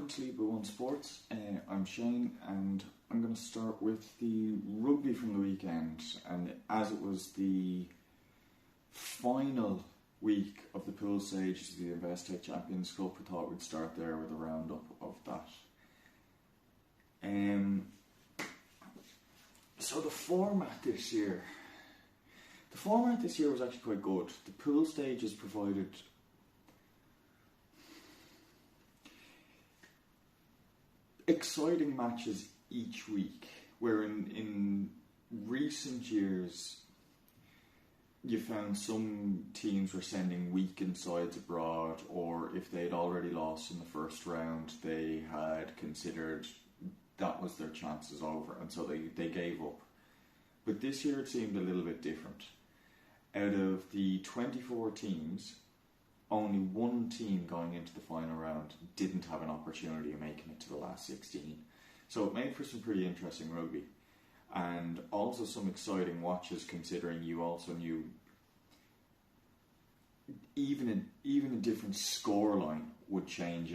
Welcome to Lead by One Sports. I'm Shane, and I'm going to start with the rugby from the weekend. And as it was the final week of the pool stage of the Investec Champions Cup, I thought we'd start there with a roundup of that. So the format this year was actually quite good. The pool stages provided exciting matches each week, where in recent years you found some teams were sending weakened sides abroad, or if they'd already lost in the first round, they had considered that was their chances over, and so they gave up. But this year it seemed a little bit different. Out of the 24 teams, only one team going into the final round didn't have an opportunity of making it to the last 16. So it made for some pretty interesting rugby, and also some exciting watches, considering you also knew even a different scoreline would change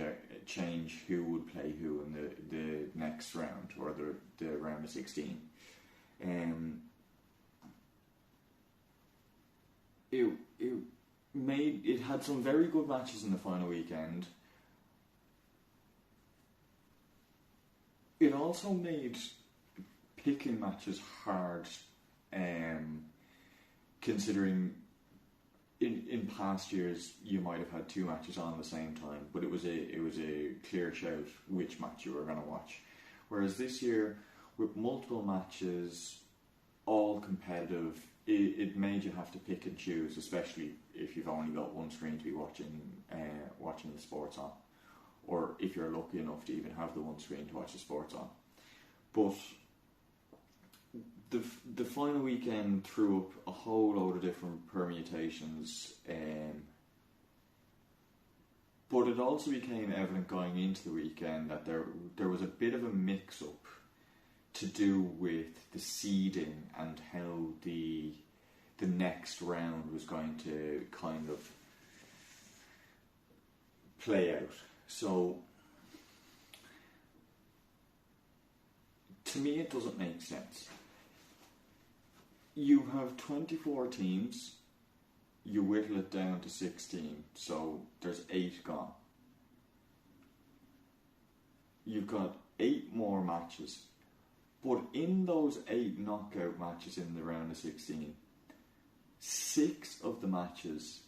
who would play who in the next round, or the round of 16. It had some very good matches in the final weekend. It also made picking matches hard, considering in past years you might have had two matches on at the same time, but it was a clear shout which match you were going to watch. Whereas this year, with multiple matches, all competitive, it made you have to pick and choose, especially if you've only got one screen to be watching the sports on, or if you're lucky enough to even have the one screen to watch the sports on. But the final weekend threw up a whole load of different permutations, but it also became evident going into the weekend that there was a bit of a mix-up to do with the seeding and how the next round was going to kind of play out. So to me it doesn't make sense. You have 24 teams, you whittle it down to 16, so there's 8 gone. You've got 8 more matches. But in those 8 knockout matches in the round of 16, 6 of the matches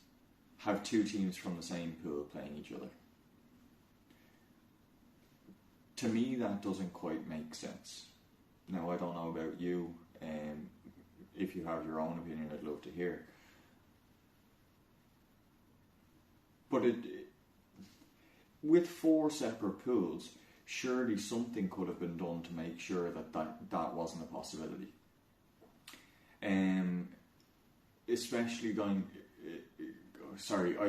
have 2 teams from the same pool playing each other. To me, that doesn't quite make sense. Now, I don't know about you. If you have your own opinion, I'd love to hear. But with 4 separate pools, surely something could have been done to make sure that wasn't a possibility. Especially I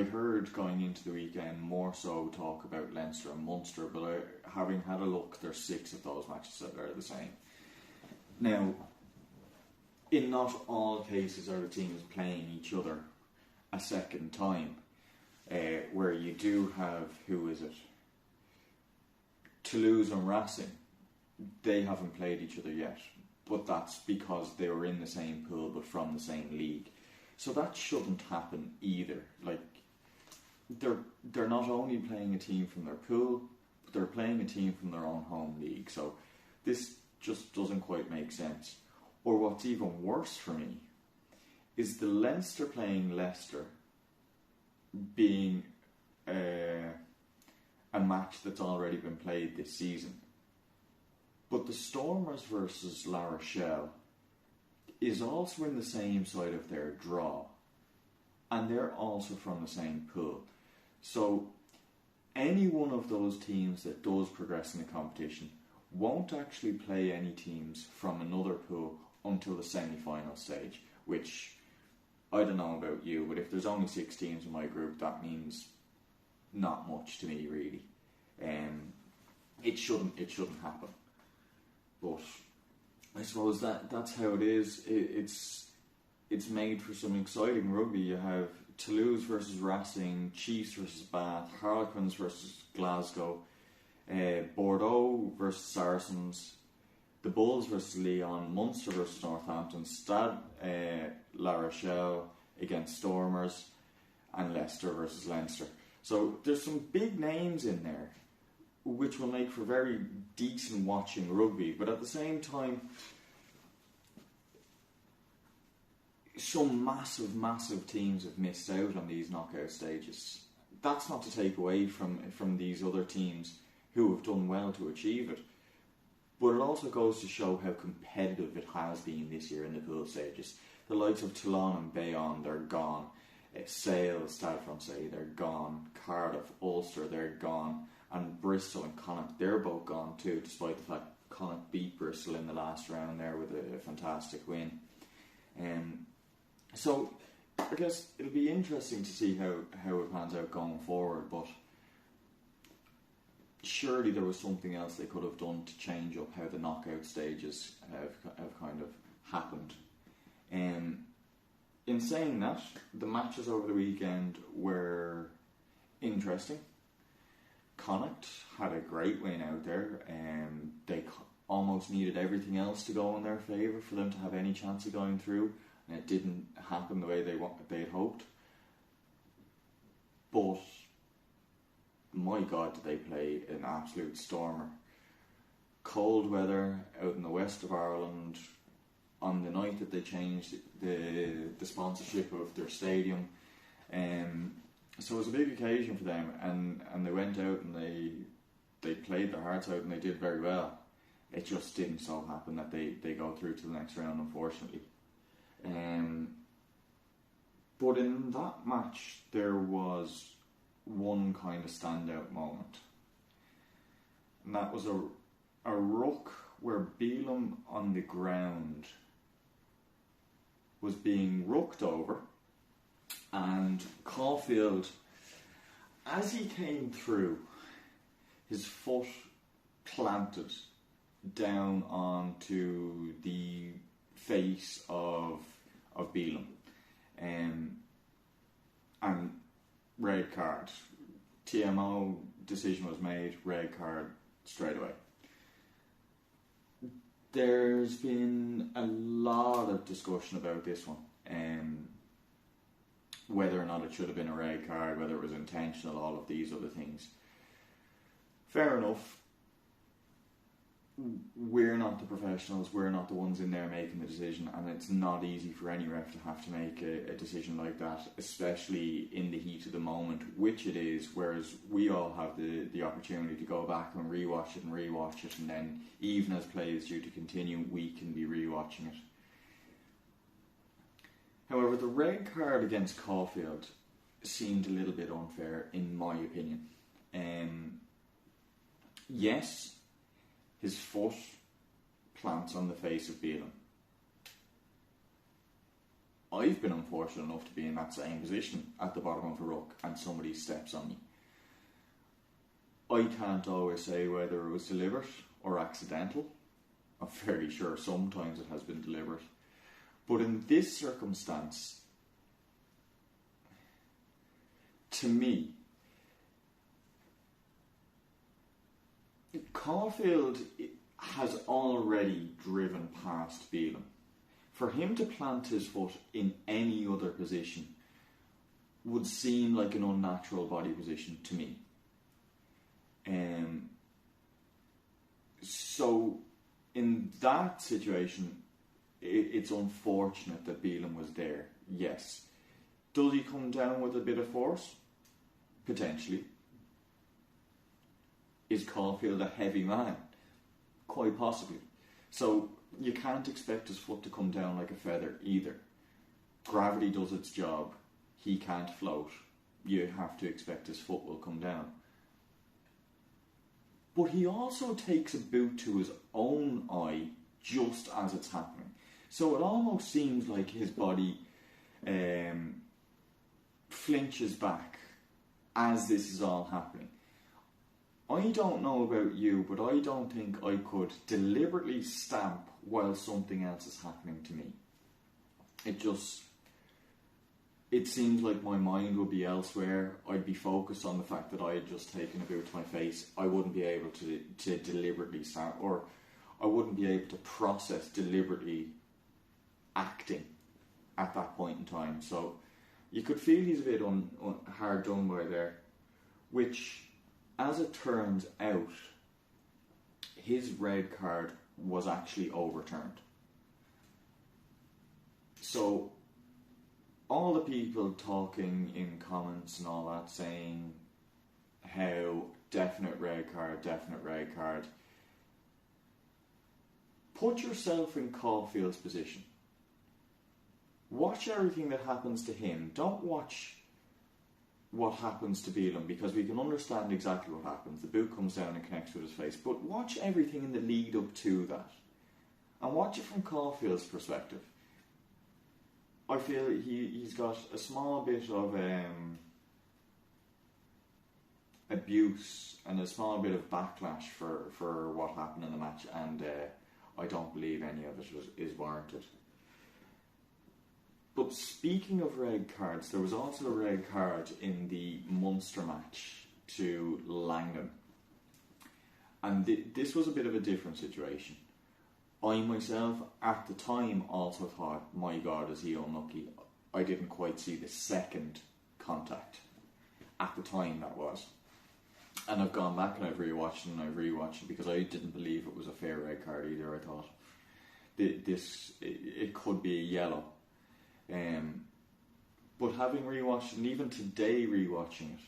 heard going into the weekend more so talk about Leinster and Munster, but having had a look, there's 6 of those matches that are the same. Now, in not all cases are the teams playing each other a second time, where you do have, who is it? Toulouse and Racing, they haven't played each other yet, but that's because they were in the same pool but from the same league. So that shouldn't happen either. Like, they're not only playing a team from their pool, but they're playing a team from their own home league. So this just doesn't quite make sense. Or what's even worse for me is the Leinster playing Leicester being a match that's already been played this season. But the Stormers versus La Rochelle is also in the same side of their draw, and they're also from the same pool. So any one of those teams that does progress in the competition won't actually play any teams from another pool until the semi-final stage, which, I don't know about you, but if there's only 6 teams in my group, that means not much to me, really. It shouldn't happen. But I suppose that's how it is. It's made for some exciting rugby. You have Toulouse versus Racing, Chiefs versus Bath, Harlequins versus Glasgow, Bordeaux versus Saracens, the Bulls versus Lyon, Munster versus Northampton, Stade La Rochelle against Stormers, and Leicester versus Leinster. So there's some big names in there, which will make for very decent watching rugby, but at the same time, some massive teams have missed out on these knockout stages. That's not to take away from these other teams who have done well to achieve it, but it also goes to show how competitive it has been this year in the pool stages. The likes of Toulon and Bayonne, they're gone. Sale, Stade Francais, they're gone. Cardiff, Ulster, they're gone. And Bristol and Connacht, they're both gone too, despite the fact Connacht beat Bristol in the last round there with a fantastic win. So I guess it'll be interesting to see how it pans out going forward, but surely there was something else they could have done to change up how the knockout stages have kind of happened. In saying that, the matches over the weekend were interesting. Connacht had a great win out there, and they almost needed everything else to go in their favour for them to have any chance of going through, and it didn't happen the way they had hoped. But my God, did they play an absolute stormer. Cold weather out in the west of Ireland on the night that they changed the sponsorship of their stadium. So it was a big occasion for them, and they went out and they played their hearts out and they did very well. It just didn't so happen that they go through to the next round, unfortunately. But in that match there was one kind of standout moment, and that was a ruck where Beelum on the ground was being rucked over, and Caulfield, as he came through, his foot planted down onto the face of Beelum, and red card. TMO decision was made, red card straight away. There's been a lot of discussion about this one, whether or not it should have been a red card, whether it was intentional, all of these other things. Fair enough. We're not the professionals, we're not the ones in there making the decision, and it's not easy for any ref to have to make a decision like that, especially in the heat of the moment, which it is, whereas we all have the opportunity to go back and rewatch it, and then even as play is due to continue, we can be rewatching it. However, the red card against Caulfield seemed a little bit unfair, in my opinion. Yes, his foot plants on the face of Beelum. I've been unfortunate enough to be in that same position at the bottom of a ruck and somebody steps on me. I can't always say whether it was deliberate or accidental. I'm fairly sure sometimes it has been deliberate. But in this circumstance, to me, Caulfield has already driven past Beelum. For him to plant his foot in any other position would seem like an unnatural body position to me. So in that situation, it's unfortunate that Beelum was there, yes. Does he come down with a bit of force? Potentially. Is Caulfield a heavy man? Quite possibly. So you can't expect his foot to come down like a feather either. Gravity does its job. He can't float. You have to expect his foot will come down. But he also takes a boot to his own eye just as it's happening. So it almost seems like his body flinches back as this is all happening. I don't know about you, but I don't think I could deliberately stamp while something else is happening to me. it seems like my mind would be elsewhere. I'd be focused on the fact that I had just taken a boot to my face. I wouldn't be able to deliberately sound, or I wouldn't be able to process deliberately acting at that point in time. So you could feel he's a bit hard done by there, which, as it turns out, his red card was actually overturned. So all the people talking in comments and all that saying how definite red card, put yourself in Caulfield's position. Watch everything that happens to him. Don't watch what happens to Bealham, because we can understand exactly what happens. The boot comes down and connects with his face. But watch everything in the lead up to that. And watch it from Caulfield's perspective. I feel he's got a small bit of abuse and a small bit of backlash for what happened in the match, and I don't believe any of it is warranted. But speaking of red cards, there was also a red card in the Munster match to Langdon. And this was a bit of a different situation. I myself, at the time, also thought, my God, is he unlucky. I didn't quite see the second contact. At the time, that was. And I've gone back and I've rewatched it because I didn't believe it was a fair red card either. I thought it could be a yellow. But having rewatched it, and even today rewatching it,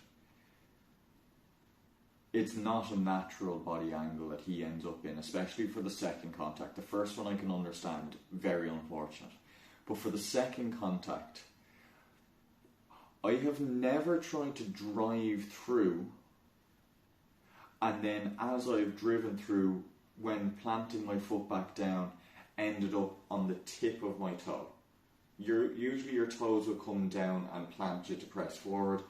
it's not a natural body angle that he ends up in, especially for the second contact. The first one I can understand, very unfortunate. But for the second contact, I have never tried to drive through, and then as I've driven through, when planting my foot back down, ended up on the tip of my toe. Usually your toes will come down and plant you to press forward,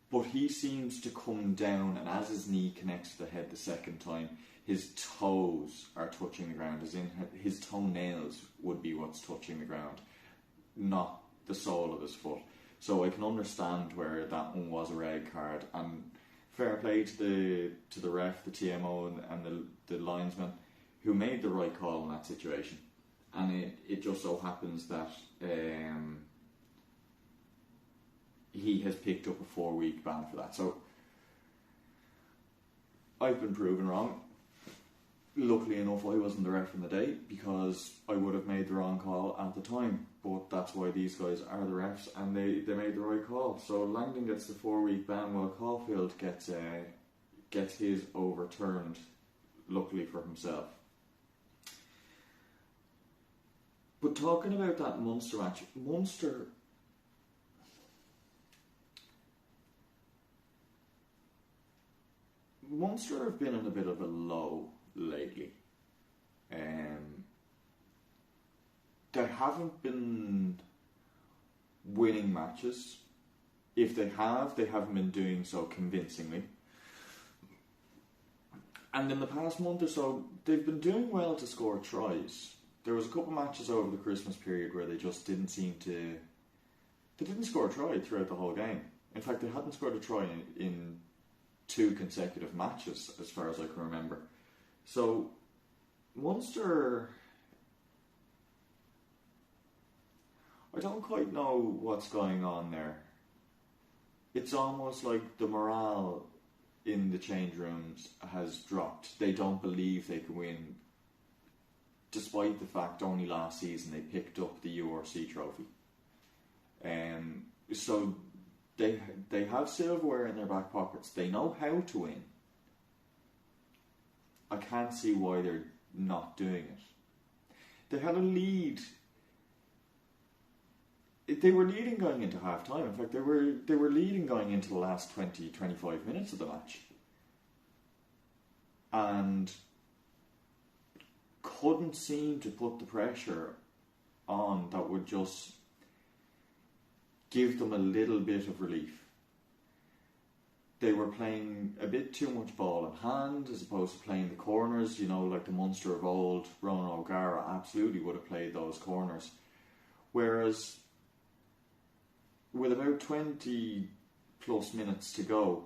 but he seems to come down, and as his knee connects to the head the second time, his toes are touching the ground, as in his toenails would be what's touching the ground, not the sole of his foot. So I can understand where that one was a red card, and fair play to the ref, the TMO, and the linesman who made the right call in that situation. And it just so happens that he has picked up a 4-week ban for that. So I've been proven wrong. Luckily enough, I wasn't the ref in the day, because I would have made the wrong call at the time. But that's why these guys are the refs, and they made the right call. So Langdon gets the 4-week ban, while Caulfield gets his overturned, luckily for himself. But talking about that Munster match, Munster have been in a bit of a low lately. They haven't been winning matches. If they haven't been doing so convincingly. And in the past month or so, they've been doing well to score tries. There was a couple of matches over the Christmas period where they just didn't seem to... They didn't score a try throughout the whole game. In fact, they hadn't scored a try in 2 consecutive matches, as far as I can remember. So, Munster... I don't quite know what's going on there. It's almost like the morale in the change rooms has dropped. They don't believe they can win, despite the fact only last season they picked up the URC trophy. So they have silverware in their back pockets. They know how to win. I can't see why they're not doing it. They had a lead. They were leading going into half time. In fact, they were leading going into the last 20-25 minutes of the match. And couldn't seem to put the pressure on that would just give them a little bit of relief. They were playing a bit too much ball in hand as opposed to playing the corners, like the Munster of old. Ronan O'Gara absolutely would have played those corners. Whereas with about 20 plus minutes to go,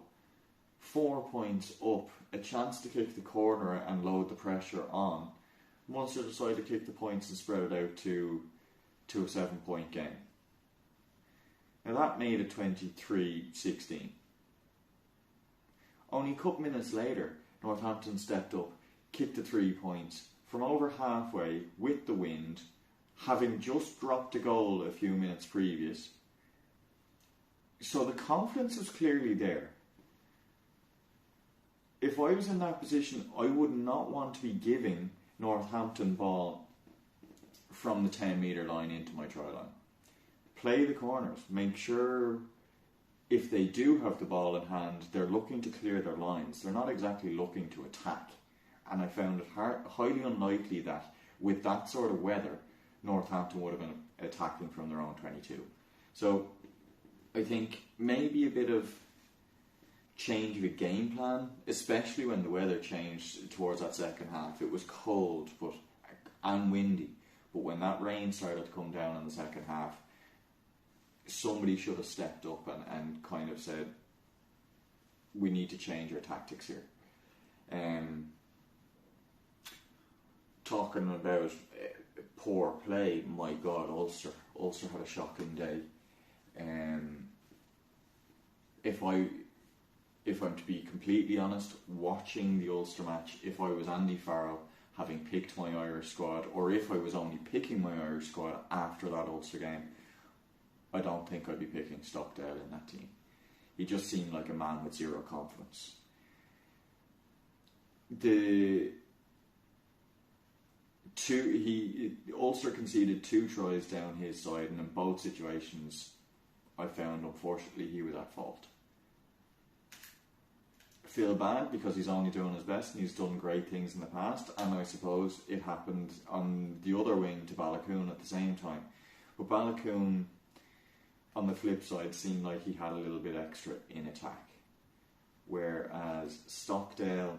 4 points up, a chance to kick the corner and load the pressure on, Munster decided to kick the points and spread it out to a 7-point game. Now that made it 23-16. Only a couple minutes later, Northampton stepped up, kicked the 3 points from over halfway with the wind, having just dropped a goal a few minutes previous. So the confidence was clearly there. If I was in that position, I would not want to be giving Northampton ball from the 10-metre line into my try line. Play the corners. Make sure if they do have the ball in hand, they're looking to clear their lines. They're not exactly looking to attack. And I found it highly unlikely that with that sort of weather, Northampton would have been attacking from their own 22. So I think maybe a bit of change of a game plan, especially when the weather changed towards that second half. It was cold and windy, but when that rain started to come down in the second half, somebody should have stepped up and kind of said, we need to change our tactics here. Talking about poor play, my God, Ulster had a shocking day. If I'm to be completely honest, watching the Ulster match, if I was Andy Farrell, having picked my Irish squad, or if I was only picking my Irish squad after that Ulster game, I don't think I'd be picking Stockdale in that team. He just seemed like a man with zero confidence. Ulster conceded 2 tries down his side, and in both situations I found, unfortunately, he was at fault. I feel bad because he's only doing his best and he's done great things in the past, and I suppose it happened on the other wing to Balakoon at the same time. But Balakoon, on the flip side, seemed like he had a little bit extra in attack, whereas Stockdale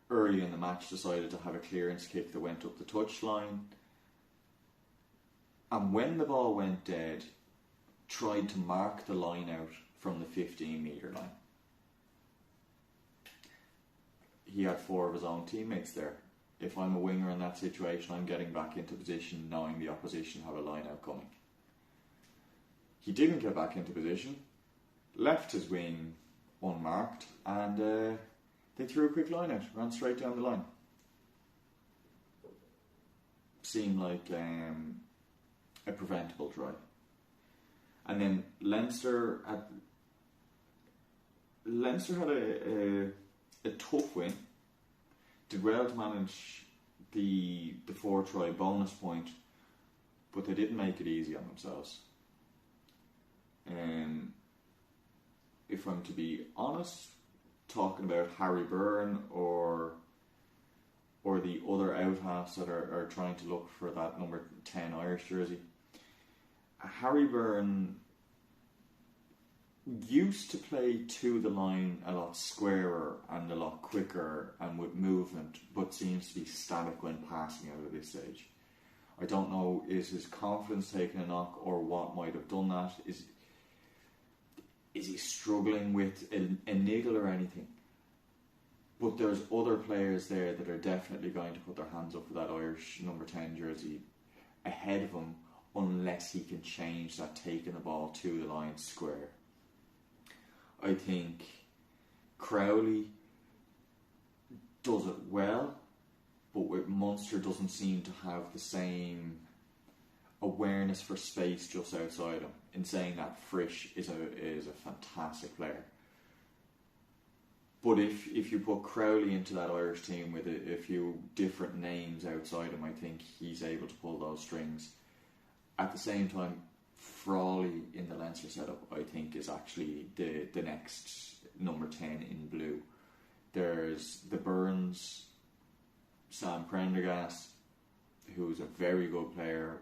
early in the match decided to have a clearance kick that went up the touchline, and when the ball went dead, tried to mark the line out from the 15-metre line. He had 4 of his own teammates there. If I'm a winger in that situation, I'm getting back into position knowing the opposition have a line out coming. He didn't get back into position, left his wing unmarked, and they threw a quick line out, ran straight down the line. Seemed like a preventable try. And then Leinster had a tough win. Did well to manage the 4-try bonus point, but they didn't make it easy on themselves. If I'm to be honest, talking about Harry Byrne or the other out-halves that are trying to look for that number 10 Irish jersey, Harry Byrne used to play to the line a lot squarer and a lot quicker and with movement, but seems to be static when passing out at this stage. I don't know, is his confidence taking a knock or what might have done that? Is he struggling with a niggle or anything? But there's other players there that are definitely going to put their hands up for that Irish number 10 jersey ahead of him, unless he can change that taking the ball to the line square. I think Crowley does it well, but with Munster doesn't seem to have the same awareness for space just outside him. In saying that, Frisch is a fantastic player. But if you put Crowley into that Irish team with a few different names outside him, I think he's able to pull those strings. At the same time, Frawley in the Leinster setup, I think, is actually the next number 10 in blue. There's the Burns, Sam Prendergast, who's a very good player,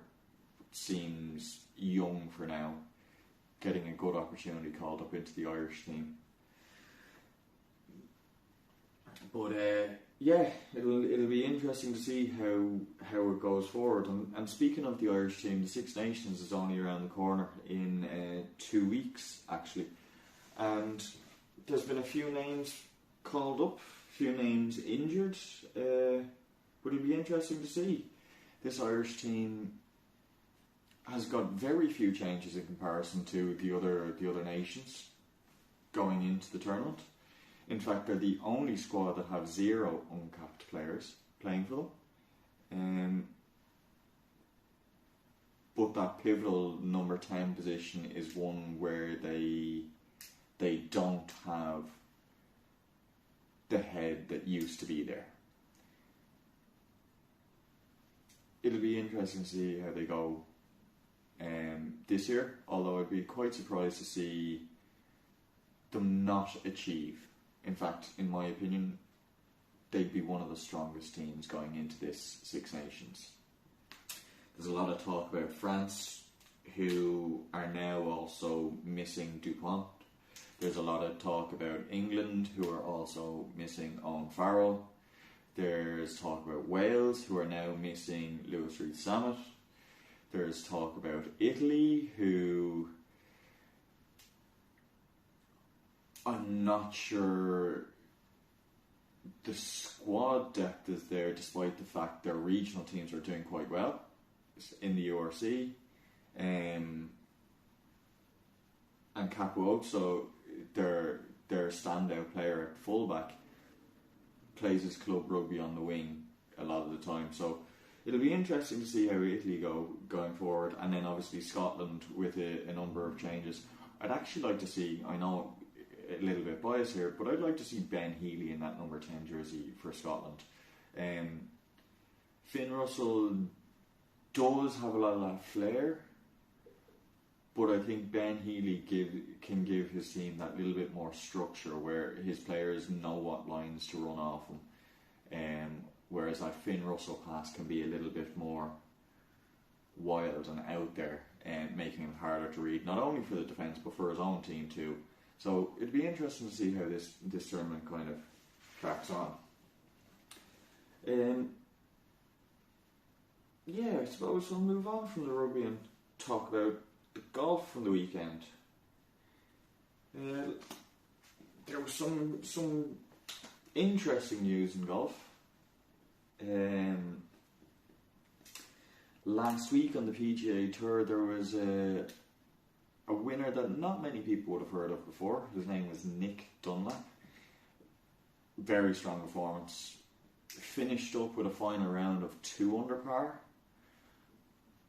seems young for now, getting a good opportunity called up into the Irish team. But yeah, it'll be interesting to see how it goes forward. And speaking of the Irish team, the Six Nations is only around the corner in 2 weeks actually, and there's been a few names called up, a few names injured. But it'll be interesting to see. This Irish team has got very few changes in comparison to the other nations going into the tournament. In fact, they're the only squad that have 0 uncapped players playing for them. But that pivotal number 10 position is one where they don't have the head that used to be there. It'll be interesting to see how they go this year, although I'd be quite surprised to see them not achieve. In fact, in my opinion, they'd be one of the strongest teams going into this Six Nations. There's a lot of talk about France, who are now also missing Dupont. There's a lot of talk about England, who are also missing Owen Farrell. There's talk about Wales, who are now missing Lewis Reed-Samet. There's talk about Italy, who I'm not sure the squad depth is there, despite the fact their regional teams are doing quite well in the URC. And Capuozzo, their standout player at fullback, plays his club rugby on the wing a lot of the time. So it'll be interesting to see how Italy go going forward, and then obviously Scotland with a number of changes. I'd actually like to see, I know a little bit biased here, but I'd like to see Ben Healy in that number 10 jersey for Scotland. Finn Russell does have a lot of that flair, but I think Ben Healy can give his team that little bit more structure where his players know what lines to run off him. Whereas that Finn Russell pass can be a little bit more wild and out there, and making him harder to read, not only for the defence but for his own team too. So it'd be interesting to see how this tournament kind of tracks on. Yeah, I suppose we'll move on from the rugby and talk about the golf from the weekend. There was some interesting news in golf. Last week on the PGA Tour, there was a winner that not many people would have heard of before. His name was Nick Dunlap. Very strong performance. Finished up with a final round of 2 under par.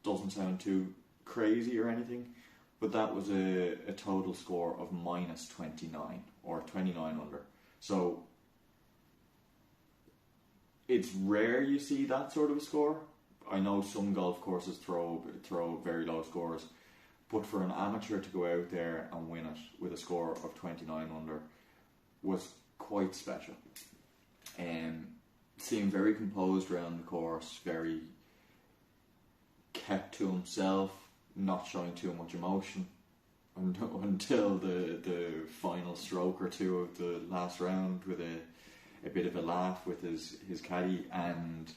Doesn't sound too crazy or anything, but that was a total score of minus 29 or 29 under. So it's rare you see that sort of a score. I know some golf courses throw very low scores, but for an amateur to go out there and win it with a score of 29 under was quite special. Seemed very composed around the course, very kept to himself, not showing too much emotion until the final stroke or two of the last round, with a bit of a laugh with his caddy and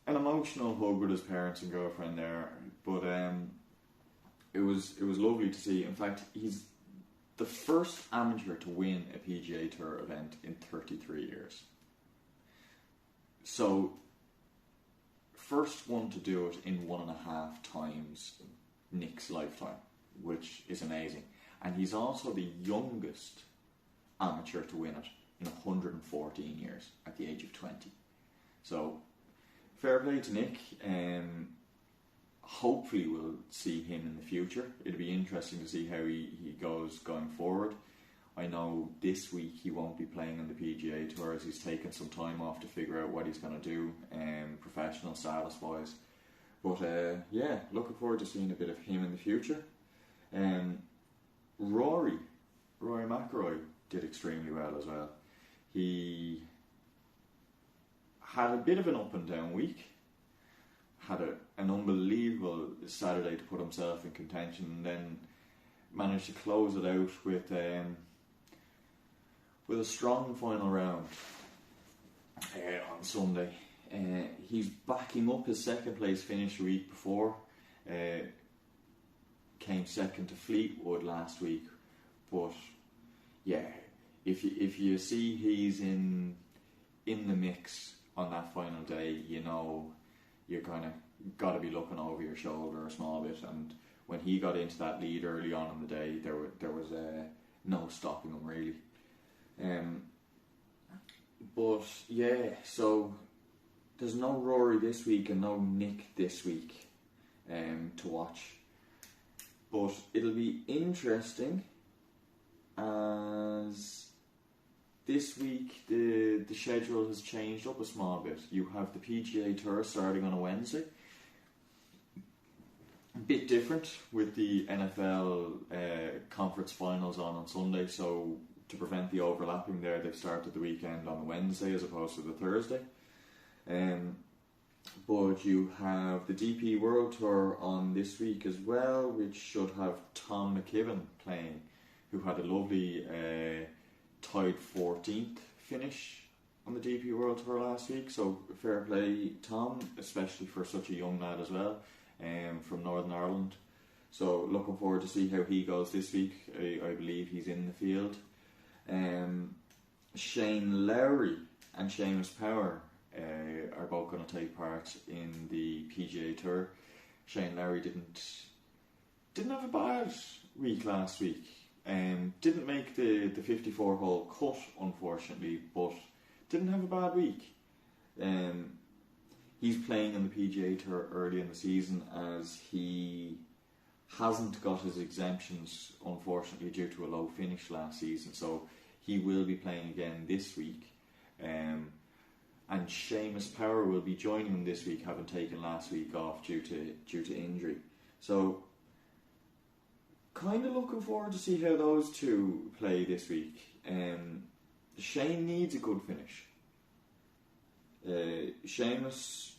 an emotional hug with his parents and girlfriend there. But it was lovely to see. In fact, he's the first amateur to win a PGA Tour event in 33 years. So, first one to do it in 1.5 times Nick's lifetime, which is amazing. And he's also the youngest amateur to win it in 114 years at the age of 20. So, fair play to Nick. Hopefully we'll see him in the future. It'll be interesting to see how he goes going forward. I know this week he won't be playing on the PGA Tour, as he's taken some time off to figure out what he's going to do, professional status wise. But yeah, looking forward to seeing a bit of him in the future. Rory McIlroy did extremely well as well. He had a bit of an up and down week. Had an unbelievable Saturday to put himself in contention, and then managed to close it out with with a strong final round on Sunday. He's backing up his second place finish the week before. Came second to Fleetwood last week, but yeah, if you see he's in the mix on that final day, you know you're kind of got to be looking over your shoulder a small bit. And when he got into that lead early on in the day, there was no stopping him really. But yeah, so there's no Rory this week and no Nick this week to watch. But it'll be interesting as this week the schedule has changed up a small bit. You have the PGA Tour starting on a Wednesday. A bit different with the NFL conference finals on Sunday, so to prevent the overlapping there, they've started the weekend on the Wednesday as opposed to the Thursday. But you have the DP World Tour on this week as well, which should have Tom McKibben playing, who had a lovely tied 14th finish on the DP World Tour last week. So fair play, Tom, especially for such a young lad as well, from Northern Ireland. So looking forward to see how he goes this week. I believe he's in the field. Shane Lowry and Seamus Power are both going to take part in the PGA Tour. Shane Lowry didn't have a bad week last week. Didn't make the 54-hole cut, unfortunately, but didn't have a bad week. He's playing in the PGA Tour early in the season as he hasn't got his exemptions, unfortunately, due to a low finish last season. So he will be playing again this week. And Seamus Power will be joining him this week, having taken last week off due to injury. So, kind of looking forward to see how those two play this week. Shane needs a good finish. Seamus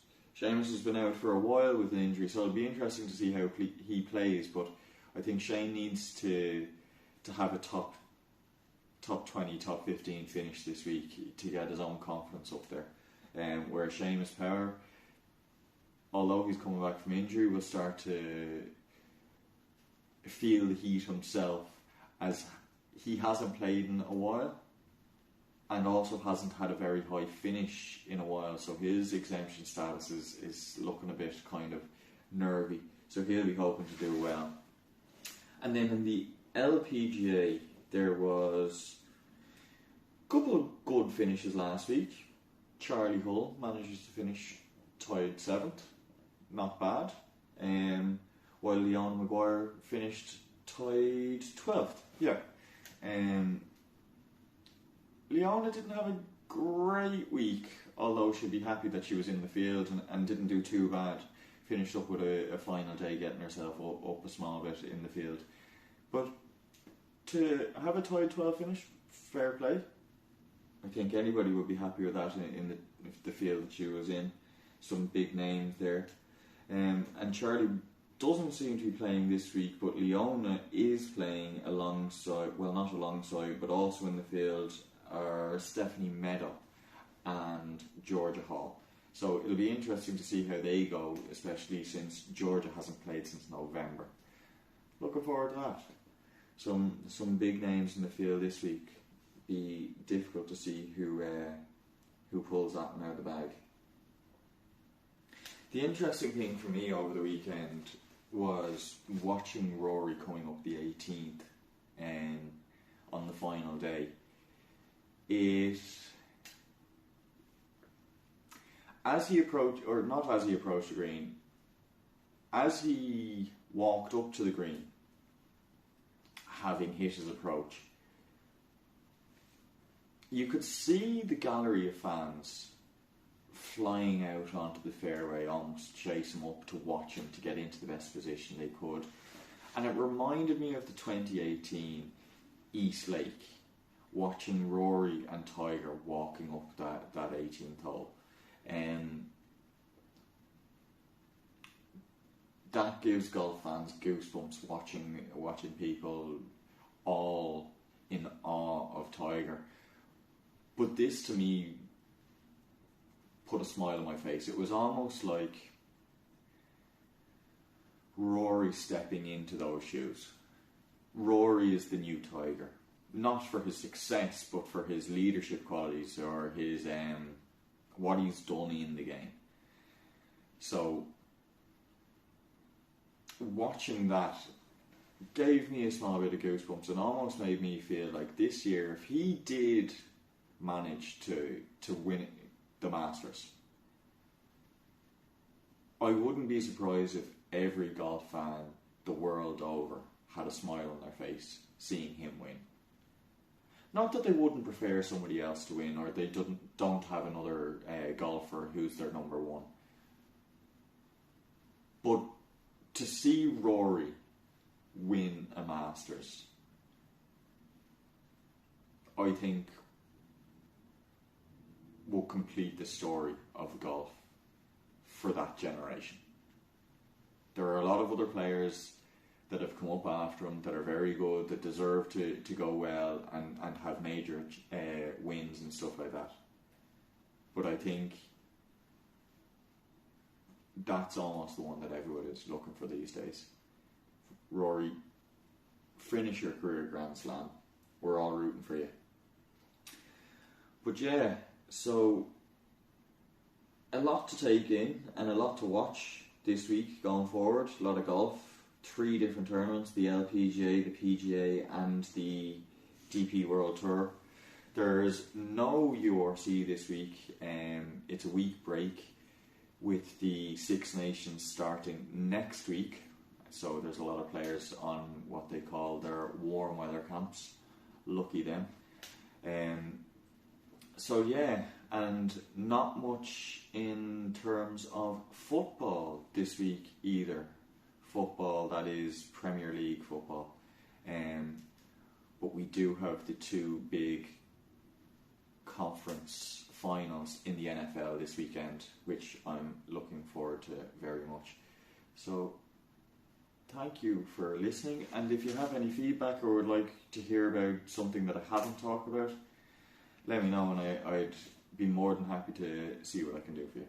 has been out for a while with an injury, so it'll be interesting to see how he plays. But I think Shane needs to have a top 20, top 15 finish this week to get his own confidence up there. Where Seamus Power, although he's coming back from injury, will start to feel the heat himself, as he hasn't played in a while and also hasn't had a very high finish in a while, so his exemption status is looking a bit kind of nervy, so he'll be hoping to do well. And then in the LPGA, there was a couple of good finishes last week. Charlie Hull manages to finish tied 7th, not bad. While Leon Maguire finished tied 12th. Yeah. Leona didn't have a great week, although she'd be happy that she was in the field and didn't do too bad. Finished up with a final day, getting herself up a small bit in the field. But to have a tied 12 finish, fair play. I think anybody would be happy with that in the field that she was in. Some big names there. And Charlie doesn't seem to be playing this week, but Leona is playing alongside, well, not alongside, but also in the field are Stephanie Meadow and Georgia Hall. So it'll be interesting to see how they go, especially since Georgia hasn't played since November. Looking forward to that. Some big names in the field this week. Be difficult to see who pulls that one out of the bag. The interesting thing for me over the weekend was watching Rory coming up the 18th on the final day. As he approached the green, as he walked up to the green, having hit his approach, you could see the gallery of fans flying out onto the fairway, almost chase him up to watch him to get into the best position they could. And it reminded me of the 2018 East Lake, watching Rory and Tiger walking up that 18th hole. That gives golf fans goosebumps watching people all in awe of Tiger. But this to me put a smile on my face. It was almost like Rory stepping into those shoes. Rory is the new Tiger. Not for his success, but for his leadership qualities or his what he's done in the game. So watching that gave me a small bit of goosebumps and almost made me feel like this year, if he did manage to win the Masters, I wouldn't be surprised if every golf fan the world over had a smile on their face seeing him win. Not that they wouldn't prefer somebody else to win, or they don't have another golfer who's their number one. But to see Rory win a Masters, I think will complete the story of golf for that generation. There are a lot of other players that have come up after him that are very good, that deserve to go well and have major wins and stuff like that. But I think that's almost the one that everyone is looking for these days. Rory, finish your career Grand Slam. We're all rooting for you. But yeah, so a lot to take in and a lot to watch this week going forward. A lot of golf. 3 different tournaments, the LPGA, the PGA and the DP World Tour. There's no URC this week. It's a week break with the Six Nations starting next week. So there's a lot of players on what they call their warm weather camps. Lucky them. So yeah, and not much in terms of football this week either. Football, that is Premier League football. But we do have the 2 big conference finals in the NFL this weekend, which I'm looking forward to very much. So thank you for listening, and if you have any feedback or would like to hear about something that I haven't talked about, let me know and I'd be more than happy to see what I can do for you.